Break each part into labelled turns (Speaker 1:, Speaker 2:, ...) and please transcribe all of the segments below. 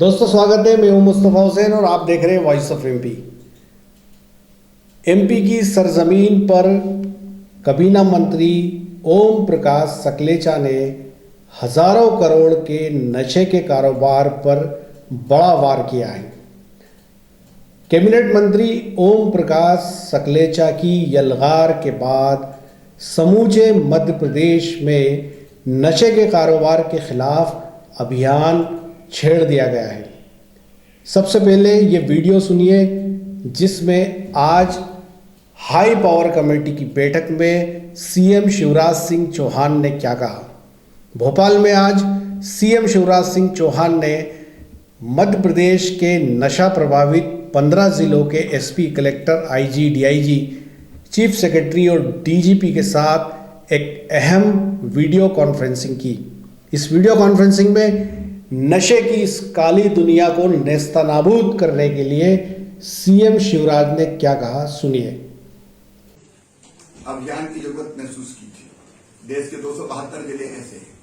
Speaker 1: दोस्तों स्वागत है। मैं हूं मुस्तफ़ा हुसैन और आप देख रहे हैं वॉइस ऑफ एमपी। एमपी की सरजमीन पर काबीना मंत्री ओम प्रकाश सकलेचा ने हजारों करोड़ के नशे के कारोबार पर बड़ा वार किया है। कैबिनेट मंत्री ओम प्रकाश सकलेचा की यलगार के बाद समूचे मध्य प्रदेश में नशे के कारोबार के खिलाफ अभियान छेड़ दिया गया है। सबसे पहले ये वीडियो सुनिए जिसमें आज हाई पावर कमेटी की बैठक में सीएम शिवराज सिंह चौहान ने क्या कहा। भोपाल में आज सीएम शिवराज सिंह चौहान ने मध्य प्रदेश के नशा प्रभावित 15 जिलों के SP, collector, IG, DIG, chief secretary और डीजीपी के साथ एक अहम वीडियो कॉन्फ्रेंसिंग की। इस वीडियो कॉन्फ्रेंसिंग में नशे की इस काली दुनिया को नेस्तनाबूद करने के लिए सीएम शिवराज ने क्या कहा, सुनिए।
Speaker 2: अभियान की जरूरत महसूस की थी। देश के 272 जिले ऐसे हैं,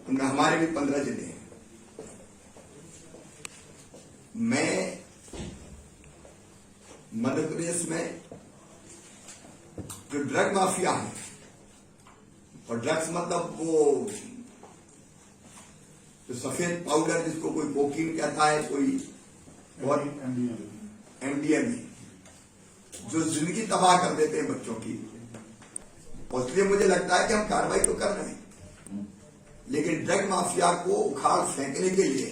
Speaker 2: उनमें हमारे भी 15 जिले हैं। मैं मध्य प्रदेश में जो ड्रग माफिया है, और ड्रग्स मतलब वो जो सफेद पाउडर जिसको कोई कोकीन कहता है, कोई और एमडीएमए, जो जिंदगी तबाह कर देते हैं बच्चों की। इसलिए मुझे लगता है कि हम कार्रवाई तो कर रहे हैं, लेकिन ड्रग माफिया को उखाड़ फेंकने के लिए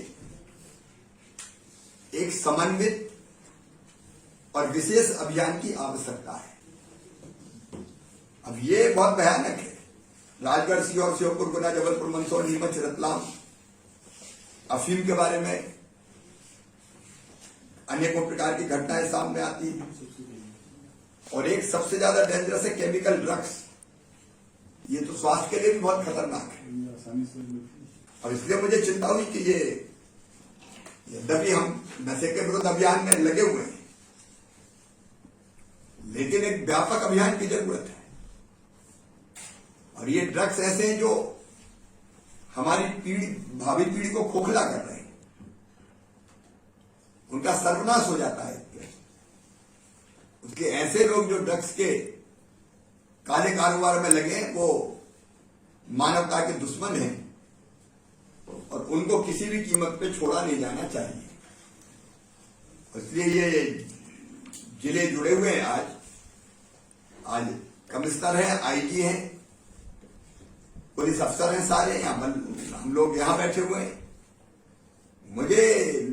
Speaker 2: एक समन्वित और विशेष अभियान की आवश्यकता है। अब ये बहुत भयानक है। राजगढ़, सीहोर, श्योपुर, गुना, जबलपुर, मंदसौर, नीमच, रतलाम अफीम के बारे में अनेकों प्रकार की घटनाएं सामने आती हैं। और एक सबसे ज्यादा डेंजरस है केमिकल ड्रग्स। ये तो स्वास्थ्य के लिए भी बहुत खतरनाक है। और इसलिए मुझे चिंता हुई कि ये यद्यपि हम नशे के विरुद्ध अभियान में लगे हुए हैं, लेकिन एक व्यापक अभियान की जरूरत है। और ये ड्रग्स ऐसे हैं जो हमारी पीढ़ी, भावी पीढ़ी को खोखला कर रहे हैं। उनका सर्वनाश हो जाता है। उसके ऐसे लोग जो ड्रग्स के काले कारोबार में लगे हैं, वो मानवता के दुश्मन हैं और उनको किसी भी कीमत पे छोड़ा नहीं जाना चाहिए। इसलिए ये जिले जुड़े हुए हैं। आज कमिश्नर हैं, आईजी हैं, पुलिस अफसर हैं, सारे हम लोग यहां बैठे हुए हैं। मुझे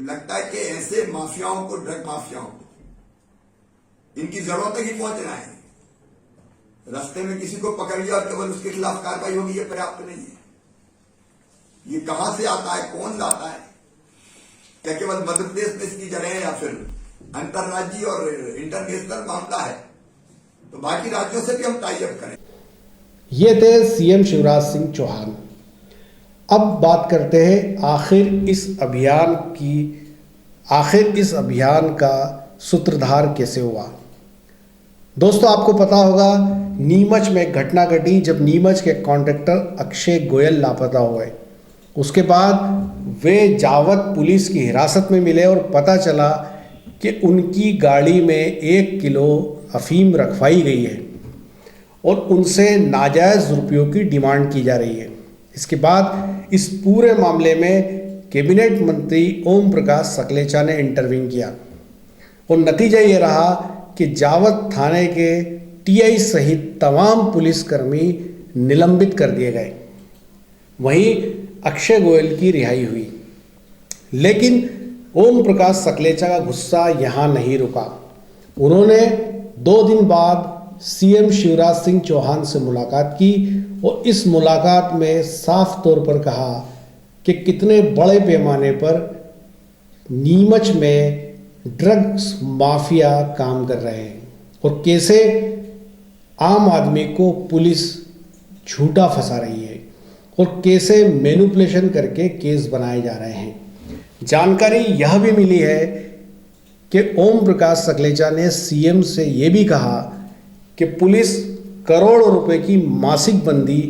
Speaker 2: लगता है कि ऐसे माफियाओं को, ड्रग माफियाओं को, इनकी जरूरत तक ही पहुंचना है। रास्ते में किसी को पकड़ लिया और केवल उसके खिलाफ कार्रवाई होगी, ये पर्याप्त नहीं है। ये कहां से आता है, कौन लाता है, क्या केवल मध्य प्रदेश में इसकी जड़ें हैं या फिर अंतर्राज्यीय और इंटरनेशनल मामला है, तो बाकी राज्यों से भी हम टाई अप करें।
Speaker 1: ये थे सीएम शिवराज सिंह चौहान। अब बात करते हैं आखिर इस अभियान का सूत्रधार कैसे हुआ। दोस्तों आपको पता होगा, नीमच में एक घटना घटी जब नीमच के कॉन्ट्रैक्टर अक्षय गोयल लापता हुए। उसके बाद वे जावत पुलिस की हिरासत में मिले और पता चला कि उनकी गाड़ी में 1 किलो अफीम रखवाई गई है और उनसे नाजायज़ रुपयों की डिमांड की जा रही है। इसके बाद इस पूरे मामले में कैबिनेट मंत्री ओम प्रकाश सकलेचा ने इंटरवीन किया और नतीजा ये रहा कि जावत थाने के टीआई सहित तमाम पुलिसकर्मी निलंबित कर दिए गए। वहीं अक्षय गोयल की रिहाई हुई। लेकिन ओम प्रकाश सकलेचा का गुस्सा यहाँ नहीं रुका। उन्होंने 2 दिन बाद सीएम शिवराज सिंह चौहान से मुलाकात की और इस मुलाकात में साफ तौर पर कहा कि कितने बड़े पैमाने पर नीमच में ड्रग्स माफिया काम कर रहे हैं और कैसे आम आदमी को पुलिस झूठा फंसा रही है और कैसे मैनिपुलेशन करके केस बनाए जा रहे हैं। जानकारी यह भी मिली है कि ओम प्रकाश सकलेचा ने सीएम से यह भी कहा कि पुलिस करोड़ों रुपए की मासिक बंदी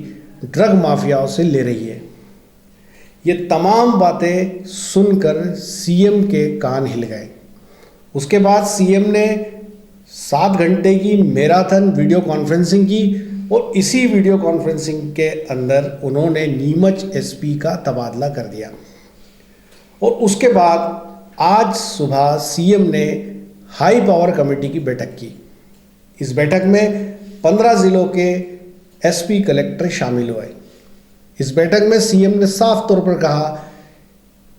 Speaker 1: ड्रग माफियाओं से ले रही है। ये तमाम बातें सुनकर सीएम के कान हिल गए। उसके बाद सीएम ने 7 घंटे की मैराथन वीडियो कॉन्फ्रेंसिंग की और इसी वीडियो कॉन्फ्रेंसिंग के अंदर उन्होंने नीमच एसपी का तबादला कर दिया। और उसके बाद आज सुबह सीएम ने हाई पावर कमेटी की बैठक की। इस बैठक में 15 जिलों के एसपी कलेक्टर शामिल हुए। इस बैठक में सीएम ने साफ तौर पर कहा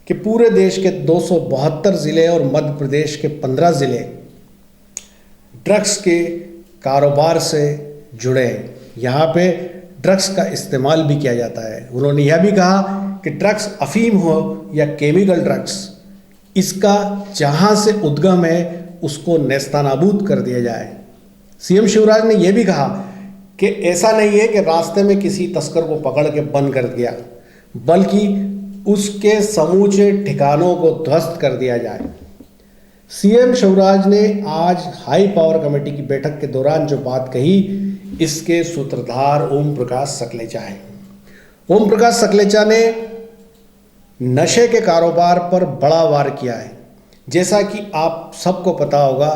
Speaker 1: कि पूरे देश के 272 जिले और मध्य प्रदेश के 15 जिले ड्रग्स के कारोबार से जुड़े हैं। यहाँ पे ड्रग्स का इस्तेमाल भी किया जाता है। उन्होंने यह भी कहा कि ड्रग्स अफीम हो या केमिकल ड्रग्स, इसका जहाँ से उद्गम है उसको नेस्तनाबूद कर दिया जाए। सीएम शिवराज ने यह भी कहा कि ऐसा नहीं है कि रास्ते में किसी तस्कर को पकड़ के बंद कर दिया, बल्कि उसके समूचे ठिकानों को ध्वस्त कर दिया जाए। सीएम शिवराज ने आज हाई पावर कमेटी की बैठक के दौरान जो बात कही, इसके सूत्रधार ओम प्रकाश सकलेचा हैं। ओम प्रकाश सकलेचा ने नशे के कारोबार पर बड़ा वार किया है। जैसा कि आप सबको पता होगा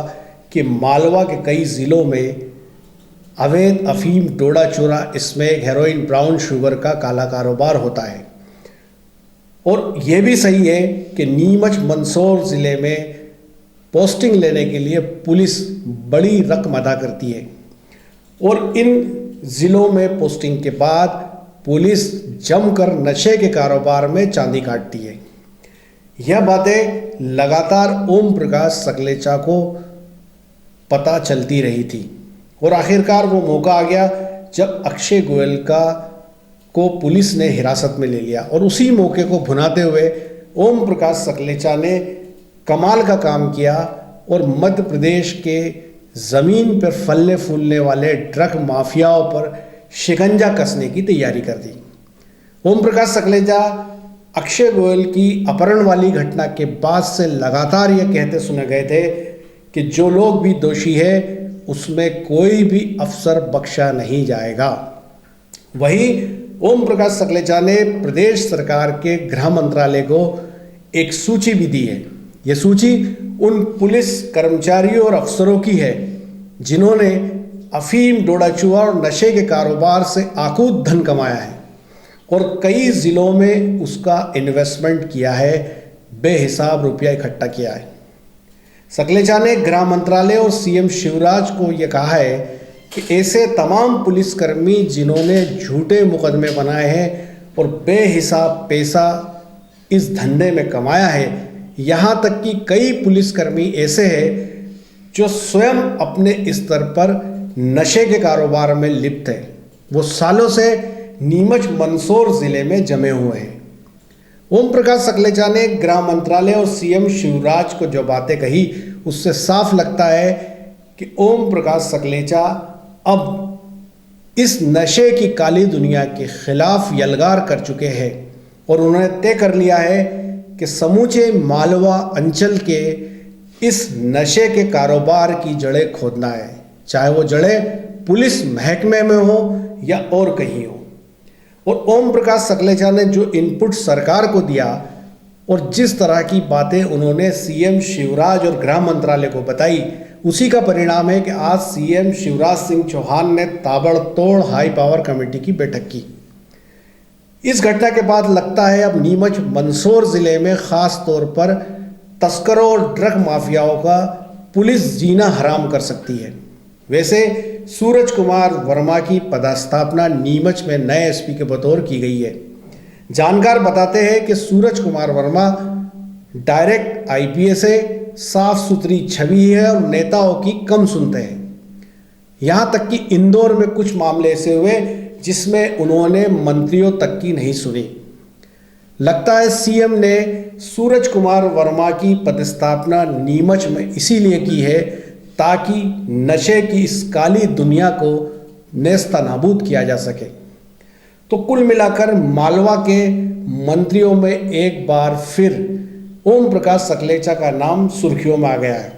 Speaker 1: कि मालवा के कई ज़िलों में अवैध अफीम, डोडा चूरा, स्मैक, हेरोइन, ब्राउन शुगर का काला कारोबार होता है। और यह भी सही है कि नीमच मंदसौर ज़िले में पोस्टिंग लेने के लिए पुलिस बड़ी रकम अदा करती है और इन ज़िलों में पोस्टिंग के बाद पुलिस जमकर नशे के कारोबार में चांदी काटती है। यह बातें लगातार ओम प्रकाश सकलेचा को पता चलती रही थी और आखिरकार वो मौका आ गया जब अक्षय गोयल को पुलिस ने हिरासत में ले लिया। और उसी मौके को भुनाते हुए ओम प्रकाश सकलेचा ने कमाल का काम किया और मध्य प्रदेश के ज़मीन पर फलने फूलने वाले ड्रग माफियाओं पर शिकंजा कसने की तैयारी कर दी। ओम प्रकाश सकलेचा अक्षय गोयल की अपहरण वाली घटना के बाद से लगातार ये कहते सुने गए थे कि जो लोग भी दोषी है उसमें कोई भी अफसर बख्शा नहीं जाएगा। वहीं ओम प्रकाश सकलेचा ने प्रदेश सरकार के गृह मंत्रालय को एक सूची भी दी है। यह सूची उन पुलिस कर्मचारियों और अफसरों की है जिन्होंने अफीम, डोडा चूरा और नशे के कारोबार से आकूत धन कमाया है और कई ज़िलों में उसका इन्वेस्टमेंट किया है, बेहिसाब रुपया इकट्ठा किया है। सकलेचा ने गृह मंत्रालय और सीएम शिवराज को यह कहा है कि ऐसे तमाम पुलिसकर्मी जिन्होंने झूठे मुकदमे बनाए हैं और बेहिसाब पैसा इस धंधे में कमाया है, यहाँ तक कि कई पुलिसकर्मी ऐसे हैं जो स्वयं अपने स्तर पर नशे के कारोबार में लिप्त हैं, वो सालों से नीमच मंदसौर ज़िले में जमे हुए हैं। ओम प्रकाश सकलेचा ने गृह मंत्रालय और सीएम शिवराज को जो बातें कही उससे साफ लगता है कि ओम प्रकाश सकलेचा अब इस नशे की काली दुनिया के खिलाफ यलगार कर चुके हैं और उन्होंने तय कर लिया है कि समूचे मालवा अंचल के इस नशे के कारोबार की जड़ें खोदना है, चाहे वो जड़ें पुलिस महकमे में हो या और कहीं हो। और ओम प्रकाश सकलेचा ने जो इनपुट सरकार को दिया और जिस तरह की बातें उन्होंने सीएम शिवराज और गृह मंत्रालय को बताई, उसी का परिणाम है कि आज सीएम शिवराज सिंह चौहान ने ताबड़तोड़ हाई पावर कमेटी की बैठक की। इस घटना के बाद लगता है अब नीमच मंदसौर ज़िले में ख़ास तौर पर तस्करों और ड्रग माफियाओं का पुलिस जीना हराम कर सकती है। वैसे सूरज कुमार वर्मा की पदस्थापना नीमच में नए एसपी के बतौर की गई है। जानकार बताते हैं कि सूरज कुमार वर्मा डायरेक्ट आईपीएस है, साफ सुथरी छवि है और नेताओं की कम सुनते हैं। यहाँ तक कि इंदौर में कुछ मामले ऐसे हुए जिसमें उन्होंने मंत्रियों तक की नहीं सुनी। लगता है सीएम ने सूरज कुमार वर्मा की पदस्थापना नीमच में इसीलिए की है ताकि नशे की इस काली दुनिया को नेस्तनाबूद किया जा सके। तो कुल मिलाकर मालवा के मंत्रियों में एक बार फिर ओम प्रकाश सकलेचा का नाम सुर्खियों में आ गया है,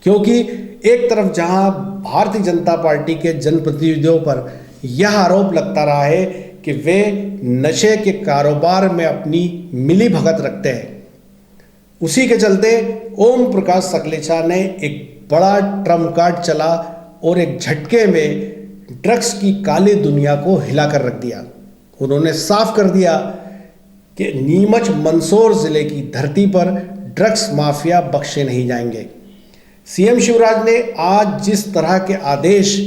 Speaker 1: क्योंकि एक तरफ जहां भारतीय जनता पार्टी के जनप्रतिनिधियों पर यह आरोप लगता रहा है कि वे नशे के कारोबार में अपनी मिली भगत रखते हैं। उसी के चलते ओम प्रकाश सकलेचा ने एक बड़ा ट्रम्प कार्ड चला और एक झटके में ड्रग्स की काली दुनिया को हिलाकर रख दिया। उन्होंने साफ कर दिया कि नीमच मंदसौर जिले की धरती पर ड्रग्स माफिया बख्शे नहीं जाएंगे। सीएम शिवराज ने आज जिस तरह के आदेश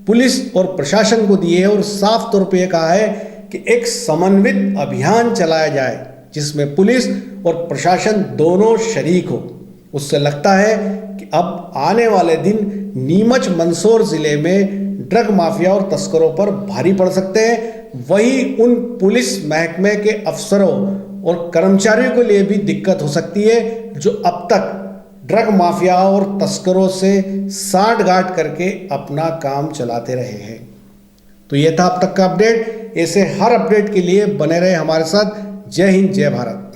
Speaker 1: पुलिस और प्रशासन को दिए और साफ तौर पे कहा है कि एक समन्वित अभियान चलाया जाए जिसमें पुलिस और प्रशासन दोनों शरीक हो, उससे लगता है कि अब आने वाले दिन नीमच मंदसौर जिले में ड्रग माफिया और तस्करों पर भारी पड़ सकते हैं। वही उन पुलिस महकमे के अफसरों और कर्मचारियों के लिए भी दिक्कत हो सकती है जो अब तक ड्रग माफिया और तस्करों से साठगांठ करके अपना काम चलाते रहे हैं। तो ये था अब तक का अपडेट। ऐसे हर अपडेट के लिए बने रहे हमारे साथ। जय हिंद, जय भारत।